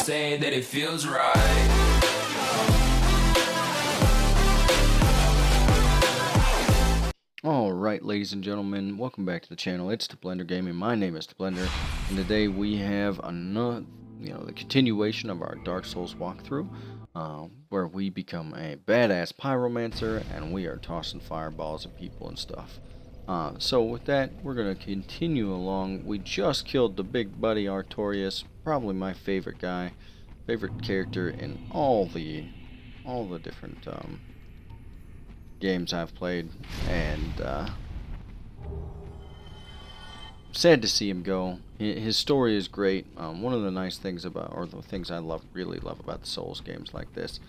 say that it feels right. Alright, ladies and gentlemen, welcome back to the channel. It's the Blender Gaming. My name is the Blender, and today we have another, the continuation of our Dark Souls walkthrough, where we become a badass Pyromancer, and we are tossing fireballs at people and stuff. So with that, we're going to continue along. We just killed the big buddy Artorias, probably my favorite character in all the different games I've played, and sad to see him go. His story is great. One of the nice things about, or the things I really love about the Souls games like this,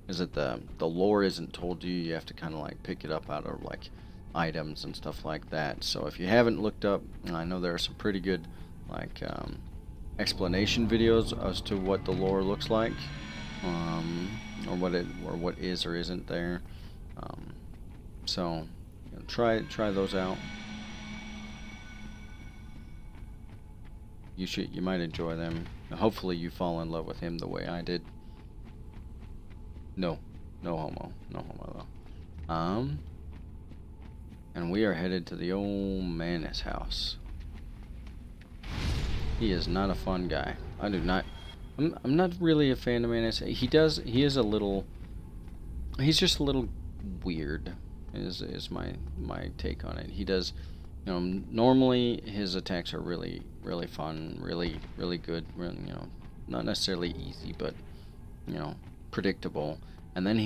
is that the lore isn't told to you. You have to kind of like pick it up out of like items and stuff like that. So if you haven't looked up, I know there are some pretty good like explanation videos as to what the lore looks like, or what is or isn't there. So try those out. You might enjoy them. Hopefully you fall in love with him the way I did. No homo though. And we are headed to the old Manus house. He is not a fun guy. I'm not really a fan of Manus. He's just a little weird. Is my take on it. He does, normally his attacks are really fun, really good, not necessarily easy, but predictable. And then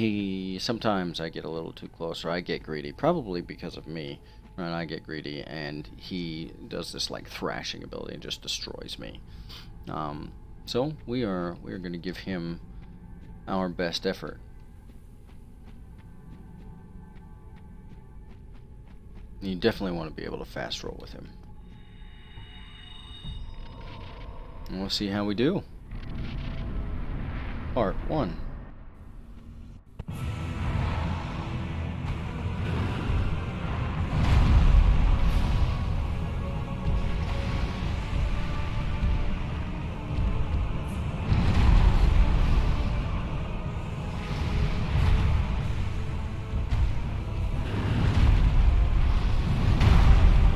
sometimes I get a little too close, or I get greedy, probably because of me, right? I get greedy, and he does this like thrashing ability and just destroys me. So we are going to give him our best effort. You definitely want to be able to fast roll with him. And we'll see how we do. Part 1.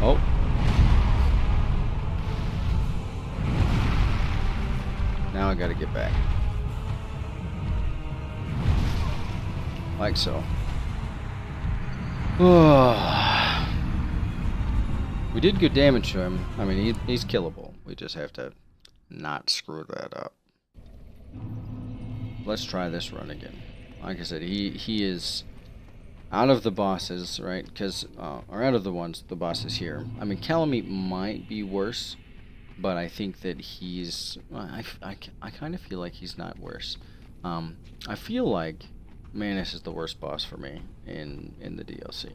Oh. Now I gotta get back. Like so. We did good damage to him. I mean, he's killable. We just have to not screw that up. Let's try this run again. Like I said, he is out of the bosses, right? Or out of the bosses here. I mean, Calamite might be worse, but I think that he's... I kind of feel like he's not worse. I feel like Manus is the worst boss for me in the DLC.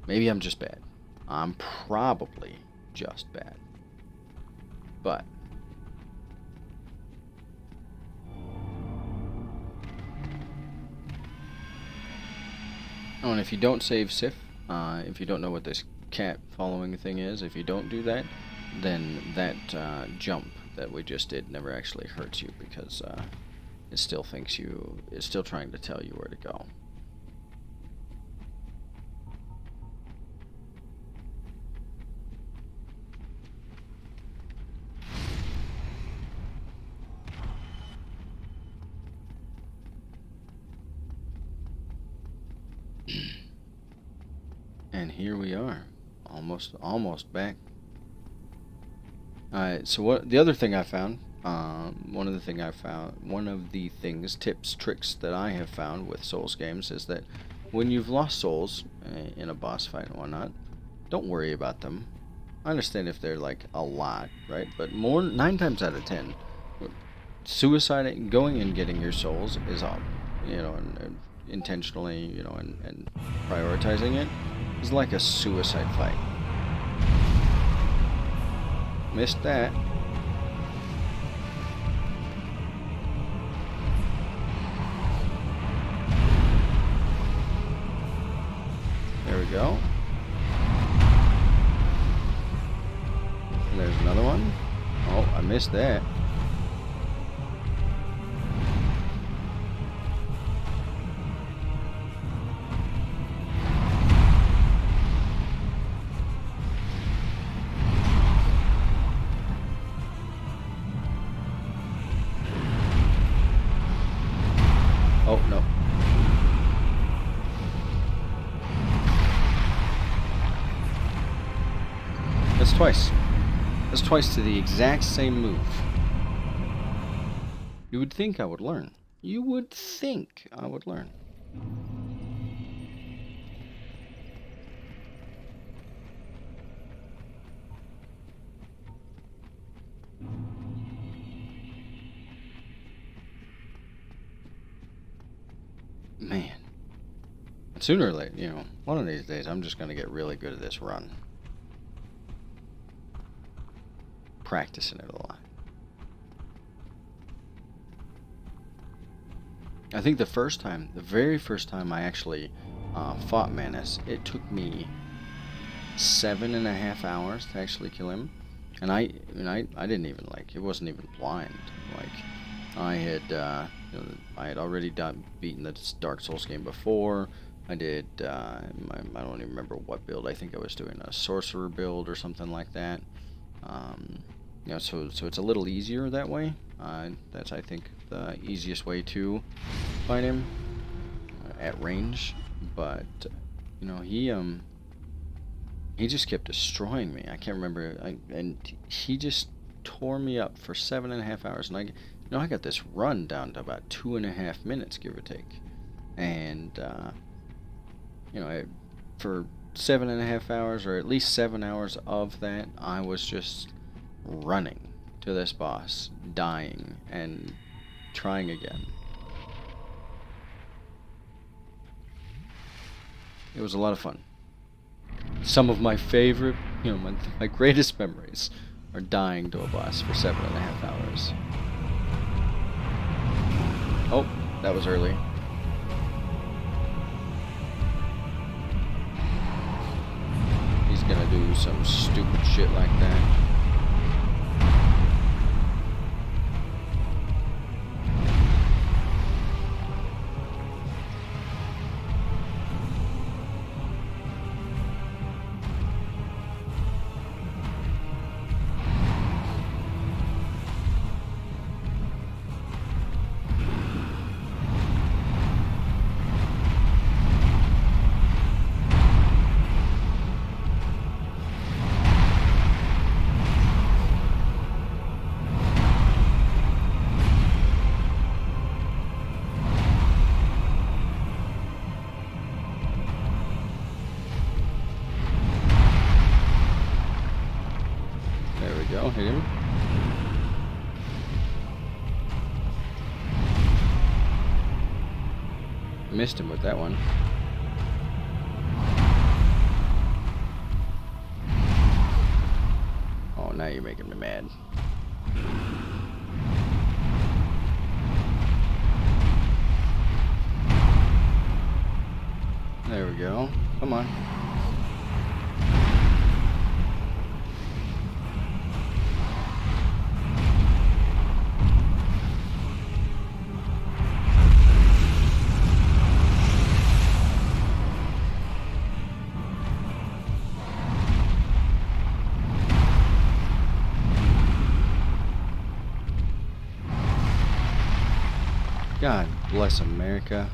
Maybe I'm just bad. I'm probably just bad. But... Oh, and if you don't save Sif, if you don't know what this cat following thing is, if you don't do that, then that jump that we just did never actually hurts you, because it still it's still trying to tell you where to go. And here we are, almost back. Alright, so the other thing I found, one of the tips, tricks that I have found with Souls games is that when you've lost souls in a boss fight and whatnot, don't worry about them. I understand if they're like a lot, right? But 9 times out of 10, going and getting your souls is up, and intentionally, and prioritizing it is like a suicide fight. Missed that. There we go. And there's another one. Oh, I missed that. twice. That's twice to the exact same move. You would think I would learn. You would think I would learn. Man. And sooner or later, you know, one of these days I'm just going to get really good at this run. Practicing it a lot. I think the very first time I actually fought Manus, it took me 7.5 hours to actually kill him, and I didn't even it wasn't even blind. Like I had I had already beaten the Dark Souls game before. I did I don't even remember what build. I think I was doing a sorcerer build or something like that. You know, so it's a little easier that way. That's, I think, the easiest way to fight him at range. But you know, he just kept destroying me. I can't remember, and he just tore me up for 7.5 hours. And I got this run down to about 2.5 minutes, give or take. And you know, for 7.5 hours, or at least 7 hours of that, I was just running to this boss, dying, and trying again. It was a lot of fun. Some of my favorite, you know, my greatest memories are dying to a boss for 7.5 hours. Oh, that was early. He's gonna do some stupid shit like that. Go, hit him. Missed him with that one. Oh, now you're making me mad. There we go. Come on. God bless America.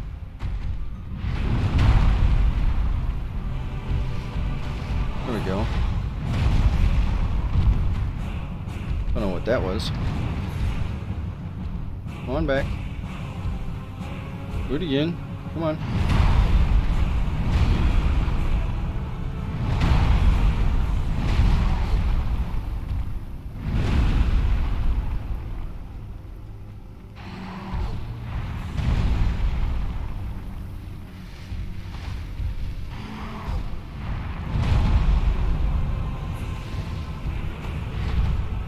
There we go. Don't know what that was. Come on back. Do it again. Come on.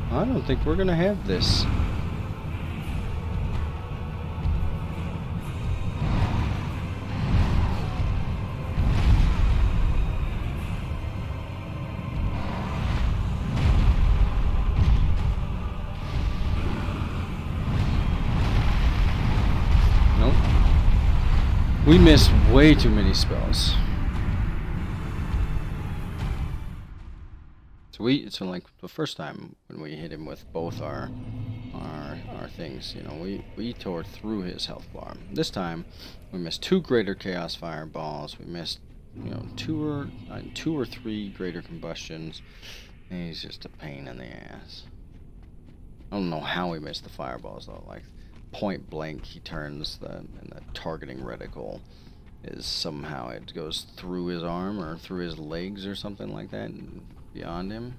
I don't think we're gonna have this. Nope. We missed way too many spells. So like the first time when we hit him with both our things, you know, we tore through his health bar. This time we missed 2 greater chaos fireballs. We missed, you know, two or three greater combustions, He's just a pain in the ass. I don't know how he missed the fireballs though. Like point blank, he turns and the targeting reticle is somehow it goes through his arm or through his legs or something like that and beyond him.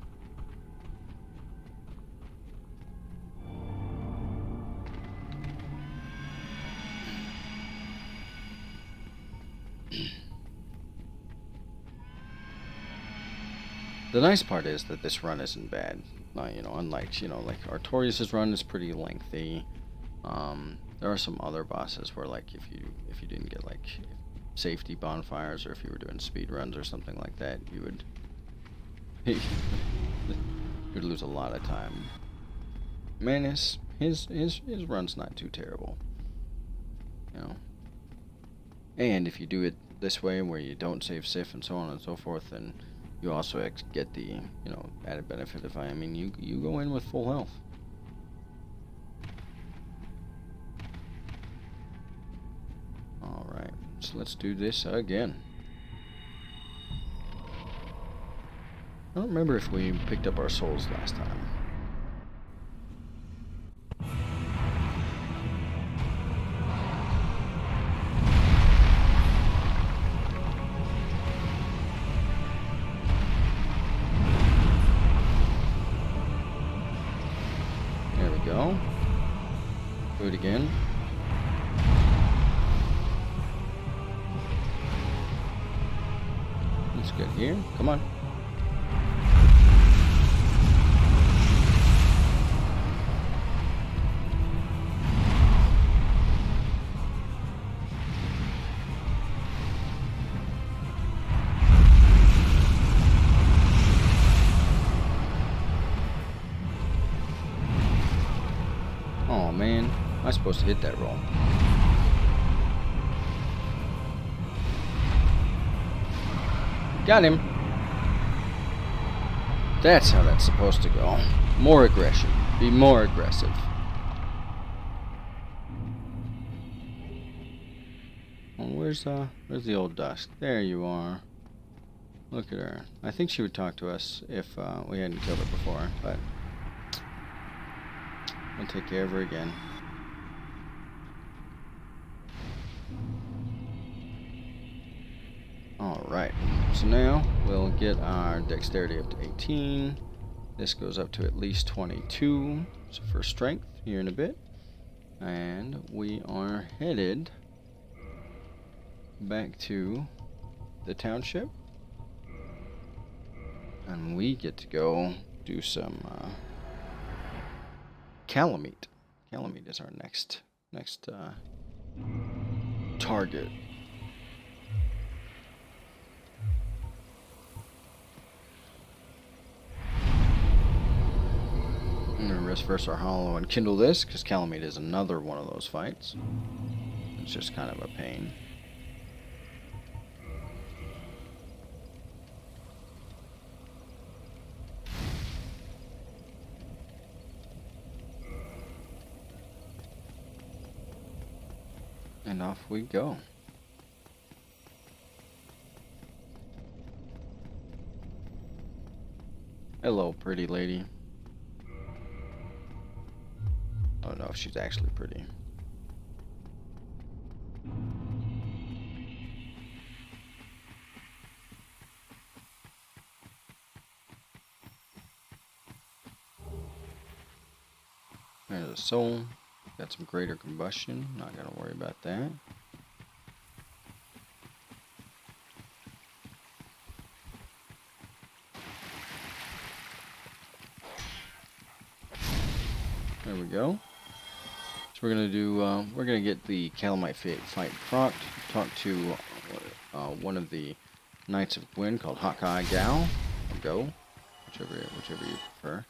The nice part is that this run isn't bad. Unlike, like Artorias' run is pretty lengthy. There are some other bosses where, like, if you didn't get like safety bonfires, or if you were doing speed runs or something like that, you would you'd lose a lot of time. Manus, his run's not too terrible, And if you do it this way, where you don't save Sif and so on and so forth, then you also get the, added benefit of, you go in with full health. Alright, so let's do this again. I don't remember if we picked up our souls last time. Do it again. Let's get here. Come on. Oh man, am I supposed to hit that roll? Got him. That's how that's supposed to go. More aggression. Be more aggressive. Oh, where's the old Dusk? There you are. Look at her. I think she would talk to us if we hadn't killed her before, but we'll take care of her again. Alright, so now we'll get our dexterity up to 18. This goes up to at least 22. So for strength here in a bit. And we are headed back to the township. And we get to go do some Calamite. Calamite is our next target. I'm going to reverse our hollow and kindle this, because Calamite is another one of those fights. It's just kind of a pain. And off we go. Hello, pretty lady. I don't know if she's actually pretty. There's a soul. Got some greater combustion. Not gonna worry about that. There we go. So we're gonna do. We're gonna get the Calamite fight procced. Talk to one of the Knights of Gwyn called Hawkeye Gal. Or Go, whichever you prefer.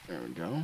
There we go.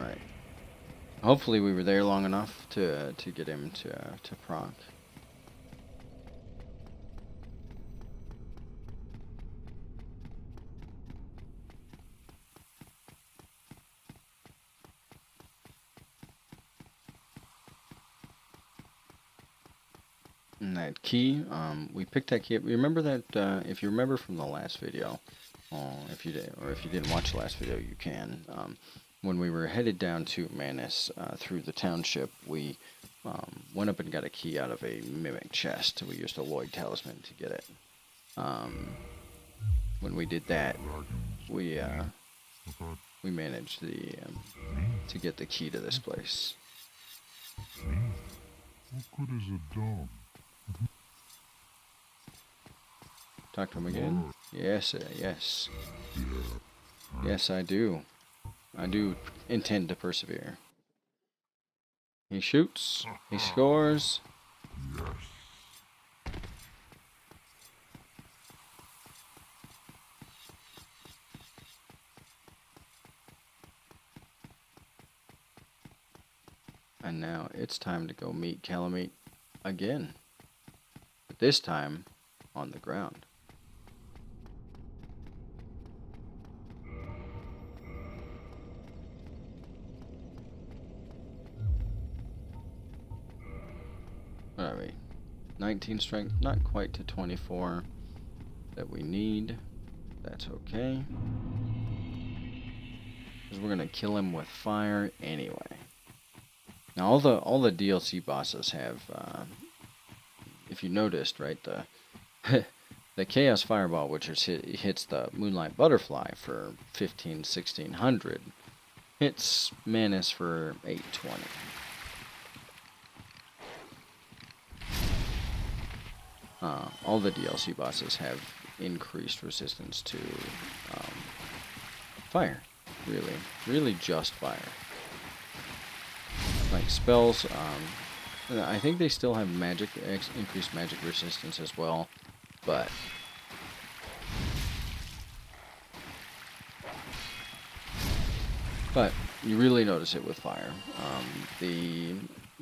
Alright. Hopefully we were there long enough to get him to proc. And that key, we picked that key up. Remember that, if you remember from the last video, if you did, or if you didn't watch the last video, you can. When we were headed down to Manus through the township, we went up and got a key out of a mimic chest. We used a Lloyd talisman to get it. When we did that, we managed to get the key to this place. What good is a dog? Talk to him again. Yes, yes. Yes, I do. I do intend to persevere. He shoots. He scores. Yes. And now it's time to go meet Calamite again. But this time on the ground. What are we? 19 strength, not quite to 24 that we need. That's okay. Because we're gonna kill him with fire anyway. Now all the DLC bosses have, if you noticed, right, the Chaos Fireball, which hits the Moonlight Butterfly for 1600, hits Manus for 820. All the DLC bosses have increased resistance to fire. Really just fire. Like spells, I think they still have magic, increased magic resistance as well, but you really notice it with fire. The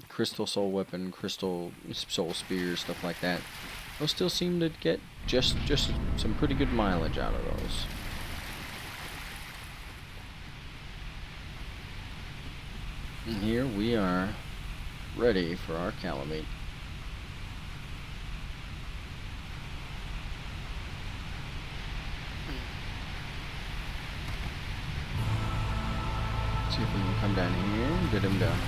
Crystal Soul Weapon, Crystal Soul Spear, stuff like that, those still seem to get just some pretty good mileage out of those. And here we are, ready for our Calamite. See if we can come down here and get him done.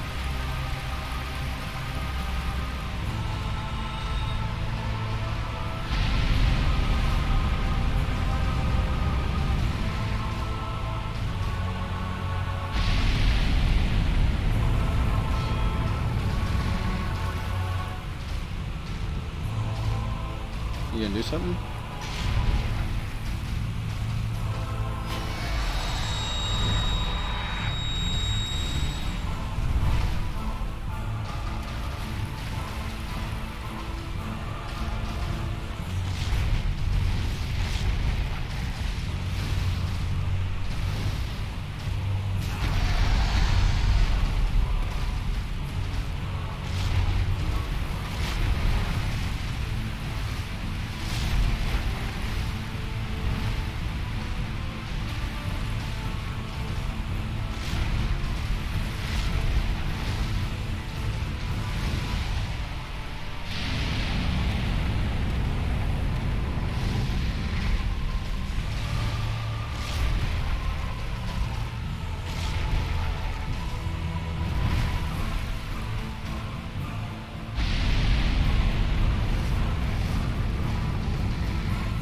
You gonna do something?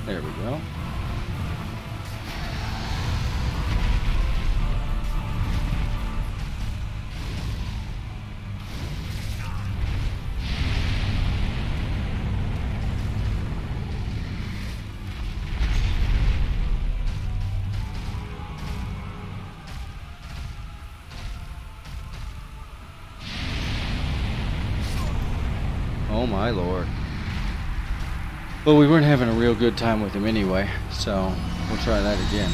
There we go. Oh my lord. Well, we weren't having a real good time with him anyway, so we'll try that again.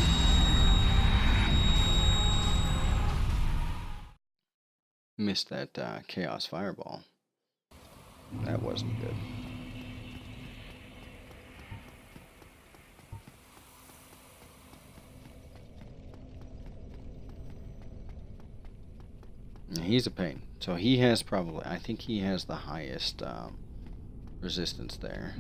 Missed that Chaos Fireball. That wasn't good. He's a pain. So he has probably, I think he has the highest resistance there.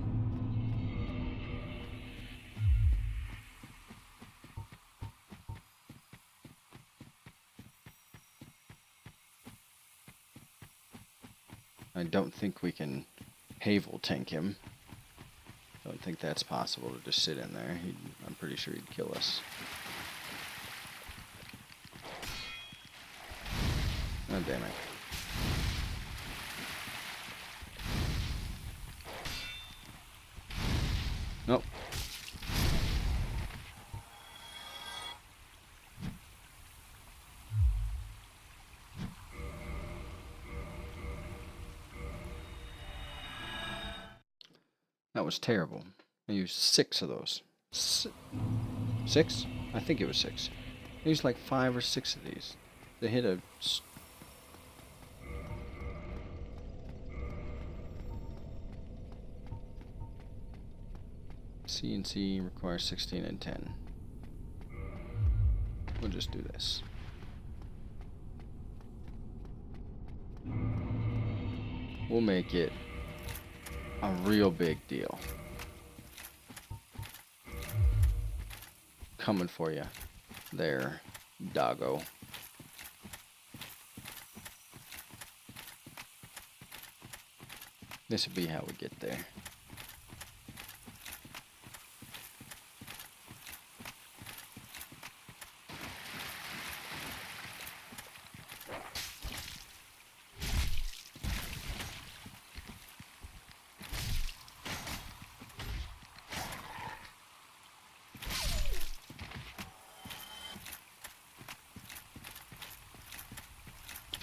I don't think we can Havel tank him. Don't think that's possible to just sit in there. I'm pretty sure he'd kill us. Oh, damn it. Nope. That was terrible. I used 6 of those. 6? I think it was 6. I used like 5 or 6 of these. They hit a... CNC requires 16 and 10. We'll just do this. We'll make it a real big deal. Coming for you there, doggo. This will be how we get there.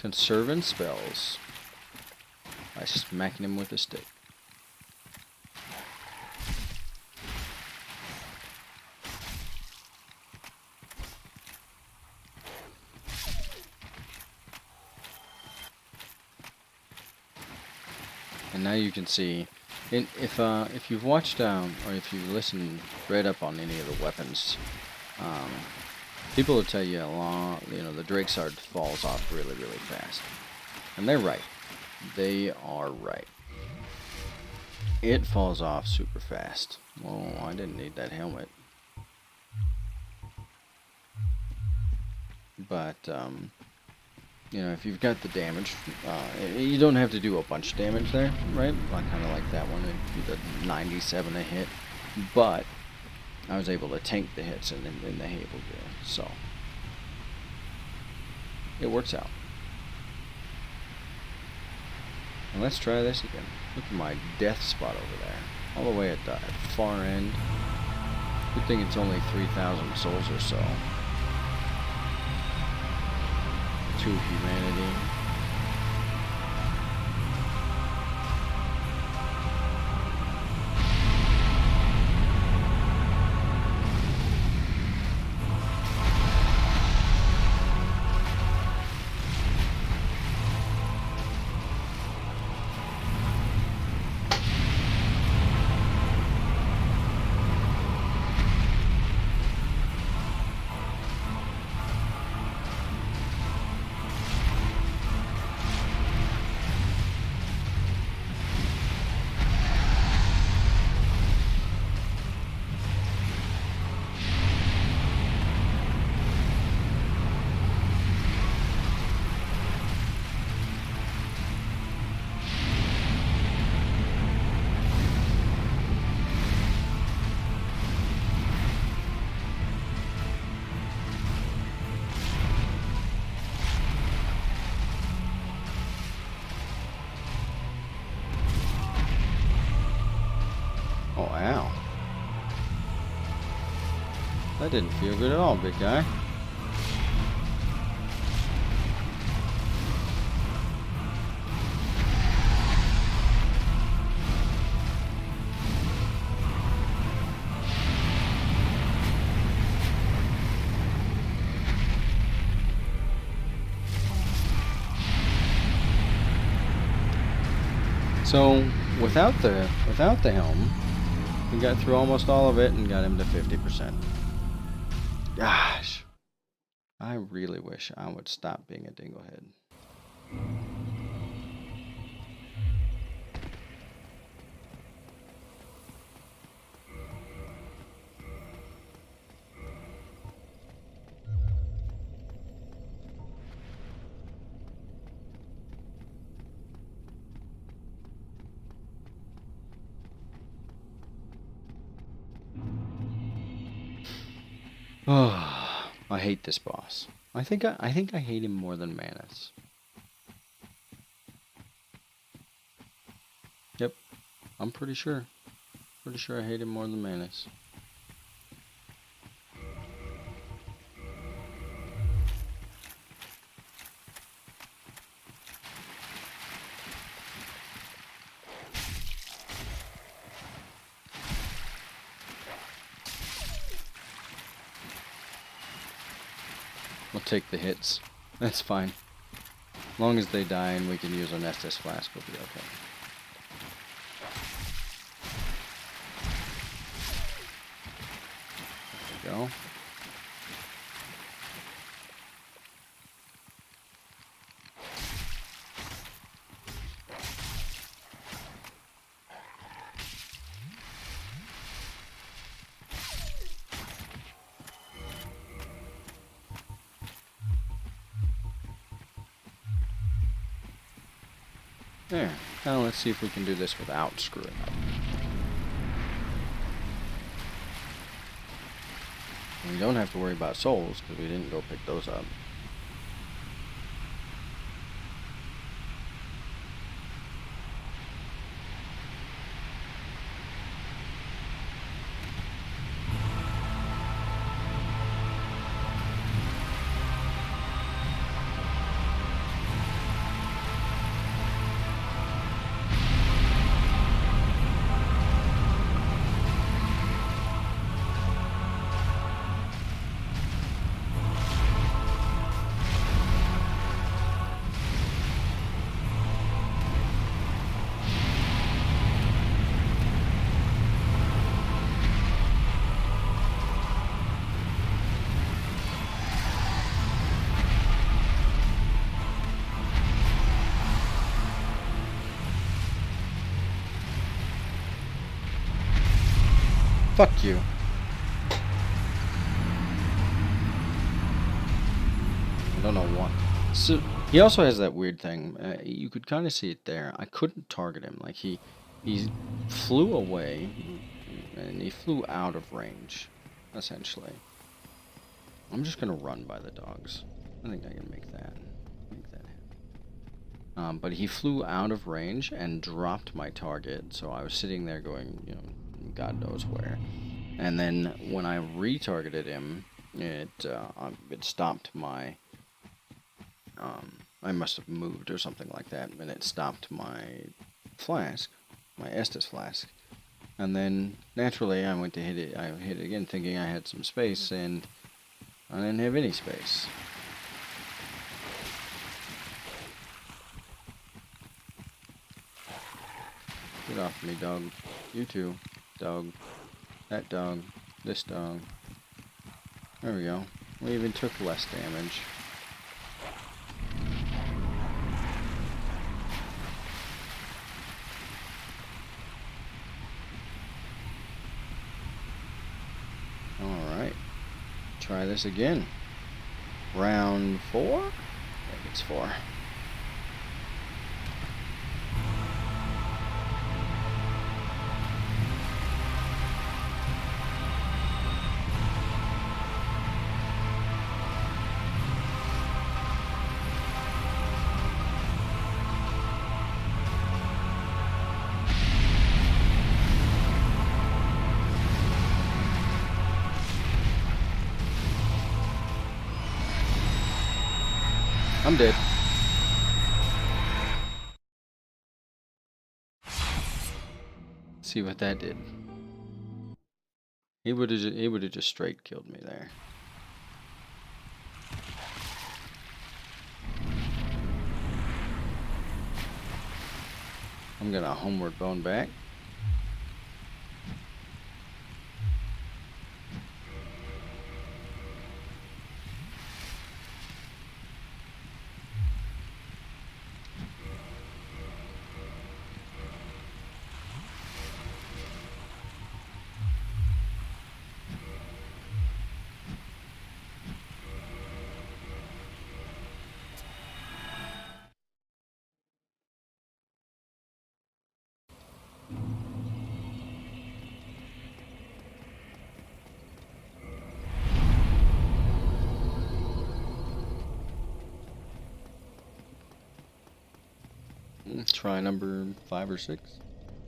Conserving spells by smacking him with a stick. And now you can see, if you've watched or if you read up on any of the weapons, people will tell you the Drakesard falls off really, really fast. And they're right. They are right. It falls off super fast. Oh, I didn't need that helmet. But, if you've got the damage, you don't have to do a bunch of damage there, right? Kind of like that one, it did 97 a hit. But I was able to tank the hits in the Havel gear, so it works out. And let's try this again. Look at my death spot over there, all the way at the far end. Good thing it's only 3,000 souls or so. 2 humanity. Oh, ow. That didn't feel good at all, big guy. So without the helm, we got through almost all of it and got him to 50%. Gosh, I really wish I would stop being a dinglehead. Oh, I hate this boss. I think I hate him more than Manus. Yep, I'm pretty sure. Pretty sure I hate him more than Manus. We'll take the hits. That's fine. As long as they die and we can use an Estus flask, we'll be okay. There we go. There. Now let's see if we can do this without screwing up. We don't have to worry about souls because we didn't go pick those up. Fuck you. I don't know what. So he also has that weird thing. You could kind of see it there. I couldn't target him. Like he flew away, and he flew out of range, essentially. I'm just gonna run by the dogs. I think I can make that. But he flew out of range and dropped my target. So I was sitting there going, you know, God knows where. And then when I retargeted him, it stopped my. I must have moved or something like that, and it stopped my flask, my Estus flask. And then naturally, I went to hit it. I hit it again, thinking I had some space, and I didn't have any space. Get off me, dog. You too, dog. That dog. This dog. There we go. We even took less damage. Alright. Try this again. Round 4? I think it's 4. I'm dead. See what that did. He would have just straight killed me there. I'm gonna homeward bound back. Try number 5 or 6,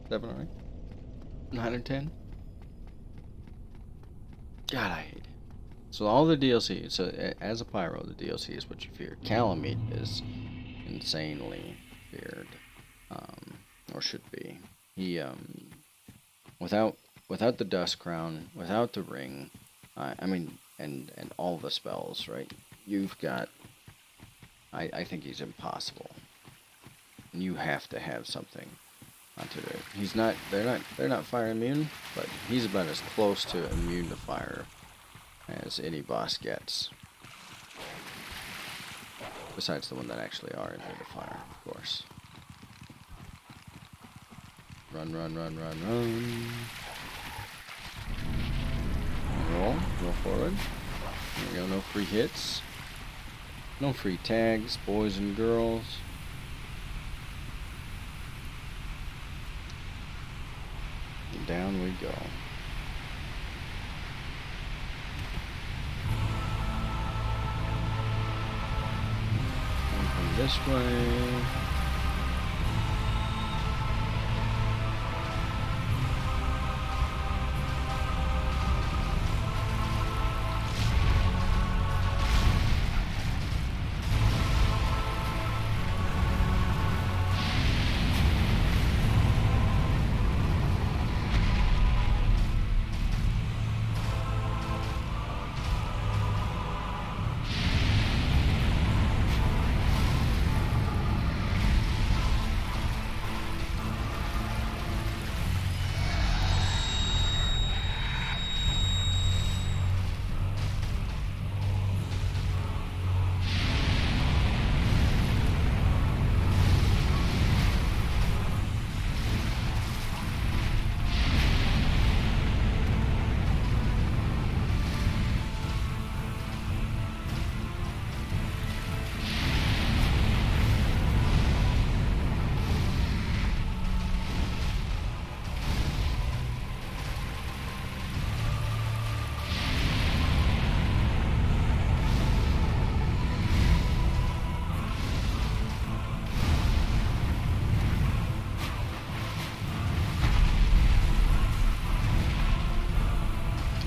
7 or 8, 9 or 10. God, I hate it. So all the DLC, so as a pyro, the DLC is what you fear. Calamite is insanely feared, or should be. He, without the dust crown, without the ring, I mean, and all the spells, right? You've got, I think he's impossible. You have to have something onto it. He's not, they're not fire immune, but he's about as close to immune to fire as any boss gets. Besides the one that actually are immune to fire, of course. Run, run, run, run, run. Roll forward. There we go, no free hits. No free tags, boys and girls. And down we go. Come this way.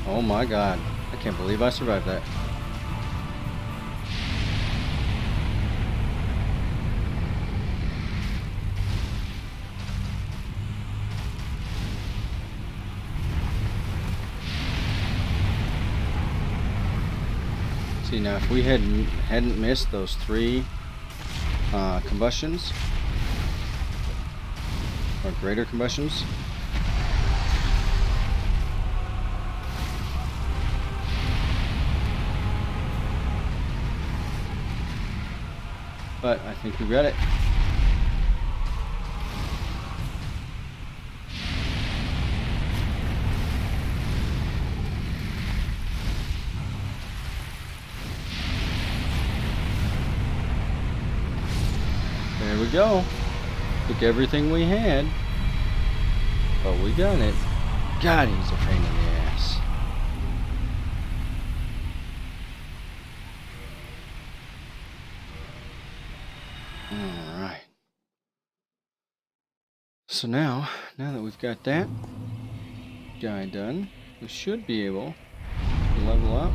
Oh my god. I can't believe I survived that. See, now if we hadn't missed those 3 combustions, or greater combustions, but I think we got it. There we go. Took everything we had, but we got it. God, he's a pain in the ass. Alright. So now that we've got that guy done, we should be able to level up.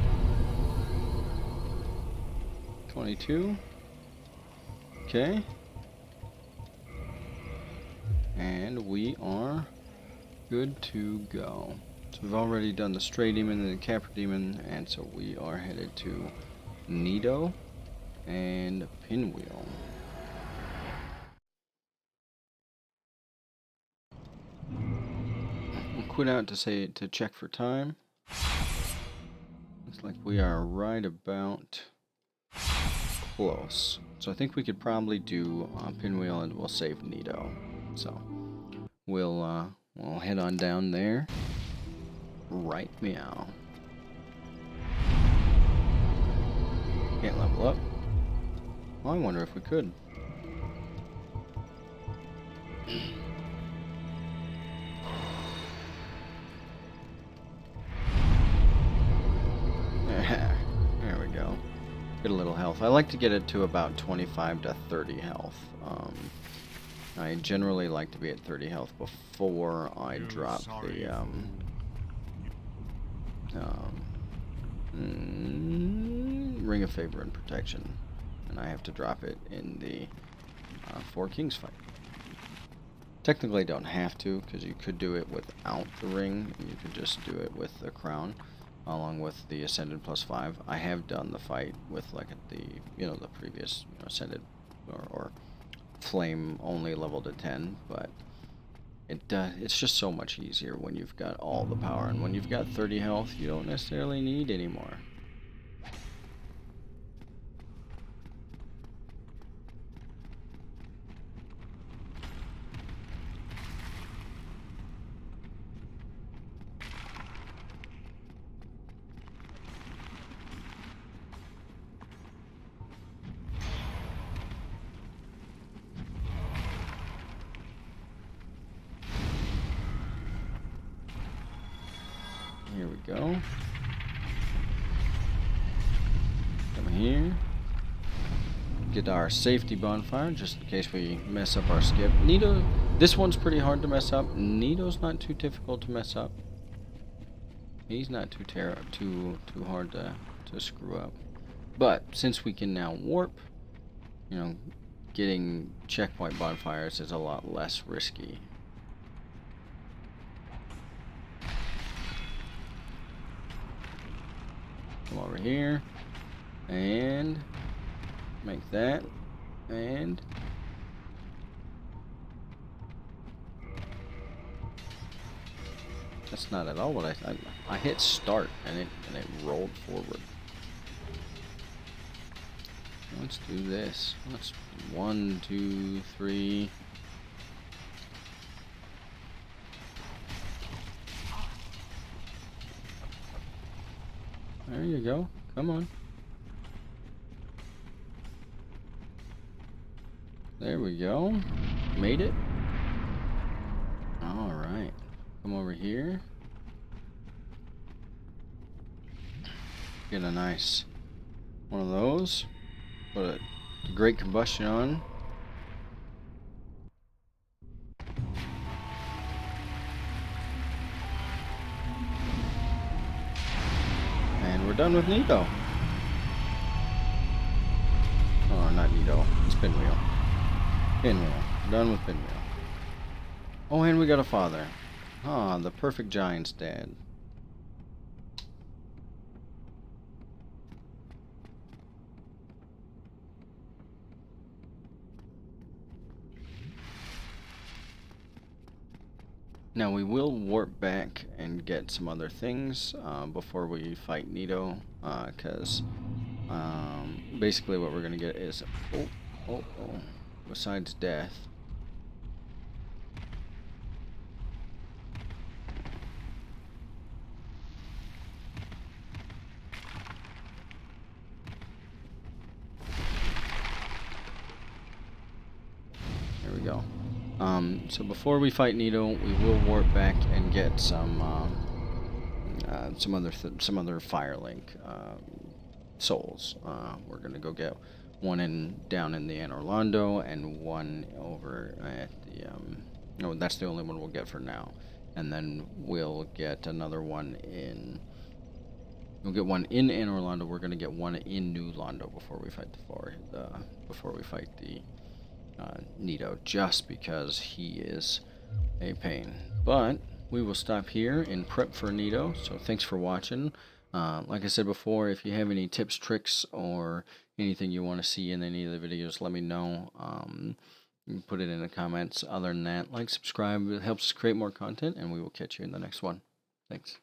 22. Okay. And we are good to go. So we've already done the Stray Demon and the Capra Demon, and so we are headed to Nido and Pinwheel. quit out to check for time. Looks like we are right about close. So I think we could probably do Pinwheel and we'll save Nito. So we'll head on down there. Right meow. Can't level up. Well, I wonder if we could. There we go. Get a little health. I like to get it to about 25 to 30 health. I generally like to be at 30 health before I drop the Ring of Favor and Protection. And I have to drop it in the Four Kings fight. Technically I don't have to, because you could do it without the ring, and you could just do it with the crown, along with the Ascended +5. I have done the fight with like the the previous Ascended or Flame only leveled to 10, but it's just so much easier when you've got all the power, and when you've got 30 health, you don't necessarily need any more. Here we go. Come here. Get our safety bonfire, just in case we mess up our skip. Nito, this one's pretty hard to mess up. Nito's not too difficult to mess up. He's not too hard to screw up. But since we can now warp, getting checkpoint bonfires is a lot less risky. Come over here and make that, and that's not at all what I hit start and it rolled forward. Let's do this. Let's 1, 2, 3. There you go. Come on. There we go. Made it. Alright. Come over here. Get a nice one of those. Put a great combustion on. We're done with Nito. Oh, not Nito. It's Pinwheel. Pinwheel. Done with Pinwheel. Oh, and we got a father. Ah, the perfect giant's dad. Now we will warp back and get some other things before we fight Nito, because basically what we're going to get is, besides death. There we go. So before we fight Nito, we will warp back and get some other Firelink souls. We're gonna go get one down in the Anor Londo and one over at the no, that's the only one we'll get for now. And then we'll get another one in. We'll get one in Anor Londo. We're gonna get one in New Londo before we fight the Nito, just because he is a pain. But we will stop here and prep for Nito. So thanks for watching. Like I said before, if you have any tips, tricks, or anything you want to see in any of the videos, let me know. You can put it in the comments. Other than that, like, subscribe. It helps us create more content, and we will catch you in the next one. Thanks.